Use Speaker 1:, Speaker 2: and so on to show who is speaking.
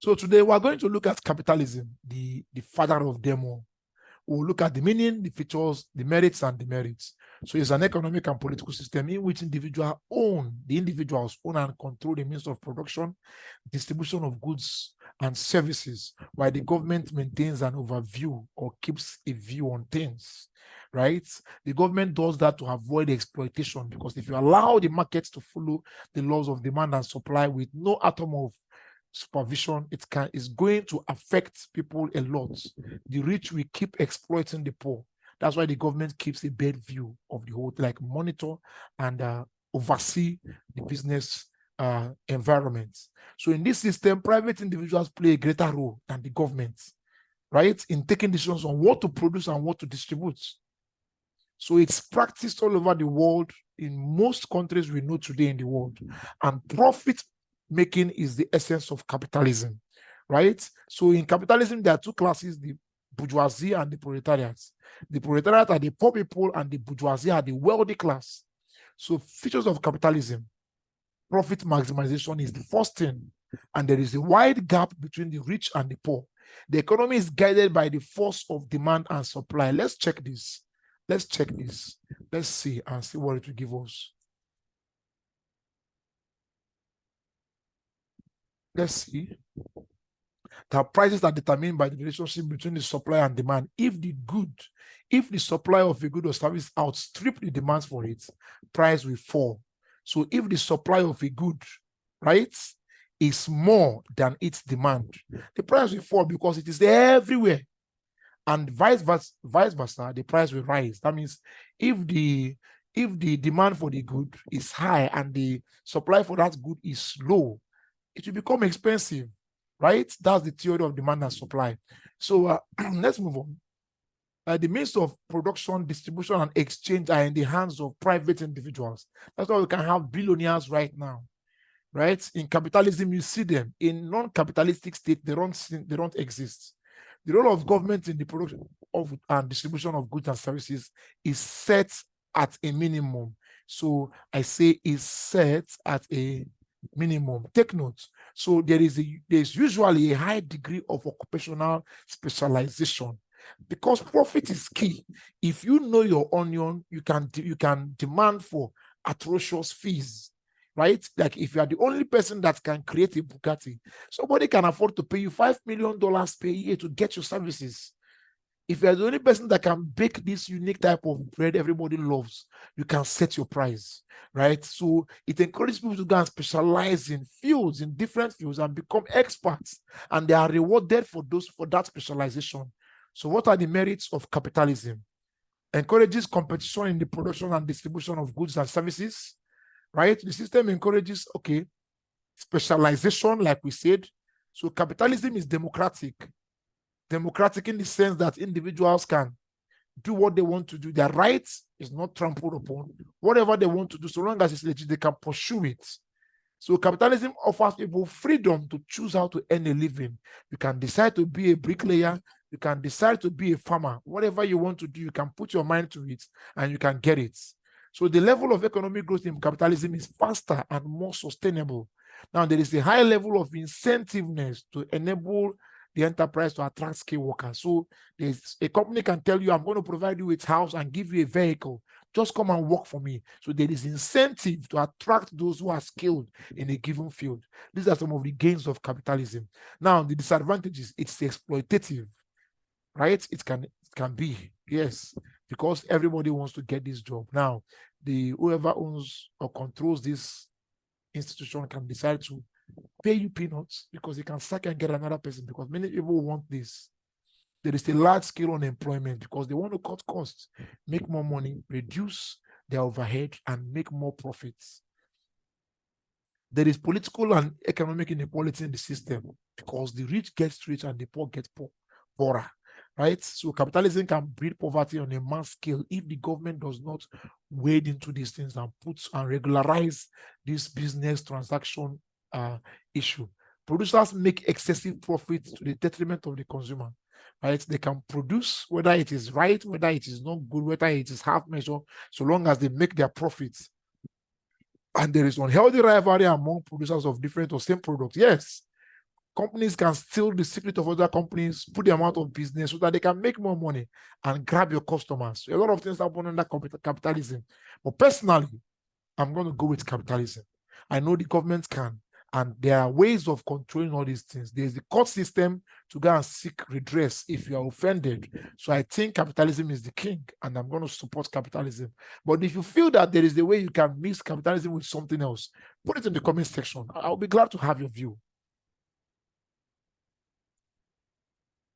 Speaker 1: So today we're going to look at capitalism, the father of them all. We'll look at the meaning, the features, the merits, and demerits. So it's an economic and political system in which individuals own and control the means of production, distribution of goods and services, while the government maintains an overview or keeps a view on things, right? The government does that to avoid exploitation, because if you allow the markets to follow the laws of demand and supply with no atom of supervision, is going to affect people a lot. The rich will keep exploiting the poor. That's why the government keeps a bad view of the whole, like monitor and oversee the business environment. So in this system, private individuals play a greater role than the government, right, in taking decisions on what to produce and what to distribute. So it's practiced all over the world, in most countries we know today in the world. And profit making is the essence of capitalism, right? So in capitalism, there are two classes, the bourgeoisie and the proletariat. The proletariat are the poor people and the bourgeoisie are the wealthy class. So features of capitalism: profit maximization is the first thing, and there is a wide gap between the rich and the poor. The economy is guided by the force of demand and supply. Let's check this. Let's see and see what it will give us. Let's see. That prices are determined by the relationship between the supply and demand. If the supply of a good or service outstrip the demands for it, price will fall. So if the supply of a good, right, is more than its demand, the price will fall because it is everywhere. And vice versa, the price will rise. That means if the demand for the good is high and the supply for that good is low, it will become expensive, right? That's the theory of demand and supply. So let's move on. The means of production, distribution, and exchange are in the hands of private individuals. That's why we can have billionaires right now, right? In capitalism, you see them. In non-capitalistic state, they don't exist. The role of government in the production of and distribution of goods and services is set at a minimum. So I say is set at a minimum. Take note. So there's usually a high degree of occupational specialization, because profit is key. If you know your onion, you can demand for atrocious fees, right? Like if you are the only person that can create a Bugatti, somebody can afford to pay you $5 million per year to get your services. If you're the only person that can bake this unique type of bread everybody loves, you can set your price, right? So it encourages people to go and specialize in different fields, and become experts, and they are rewarded for that specialization. So what are the merits of capitalism? Encourages competition in the production and distribution of goods and services, right? The system encourages, specialization, like we said. So capitalism is democratic in the sense that individuals can do what they want to do. Their rights is not trampled upon. Whatever they want to do, so long as it's legit, they can pursue it. So capitalism offers people freedom to choose how to earn a living. You can decide to be a bricklayer. You can decide to be a farmer. Whatever you want to do, you can put your mind to it and you can get it. So the level of economic growth in capitalism is faster and more sustainable. Now, there is a high level of incentiveness to enable the enterprise to attract skilled workers. So a company can tell you, I'm going to provide you with a house and give you a vehicle. Just come and work for me. So there is incentive to attract those who are skilled in a given field. These are some of the gains of capitalism. Now, the disadvantages: it's exploitative, right? It can be, yes, because everybody wants to get this job. Now, whoever owns or controls this institution can decide to pay you peanuts because they can sack and get another person, because many people want this. There is a large-scale unemployment because they want to cut costs, make more money, reduce their overhead, and make more profits. There is political and economic inequality in the system because the rich get rich and the poor get poorer, right? So capitalism can breed poverty on a mass scale if the government does not wade into these things and regularize this business transaction issue. Producers make excessive profits to the detriment of the consumer, right? They can produce whether it is right, whether it is not good, whether it is half measure, so long as they make their profits. And there is unhealthy rivalry among producers of different or same products. Yes, Companies can steal the secret of other companies, put them out of business so that they can make more money and grab your customers. A lot of things happen under capitalism. But personally, I'm going to go with capitalism. I know the government can, and there are ways of controlling all these things. There's the court system to go and seek redress if you are offended. So I think capitalism is the king, and I'm going to support capitalism. But if you feel that there is a way you can mix capitalism with something else, put it in the comment section. I'll be glad to have your view.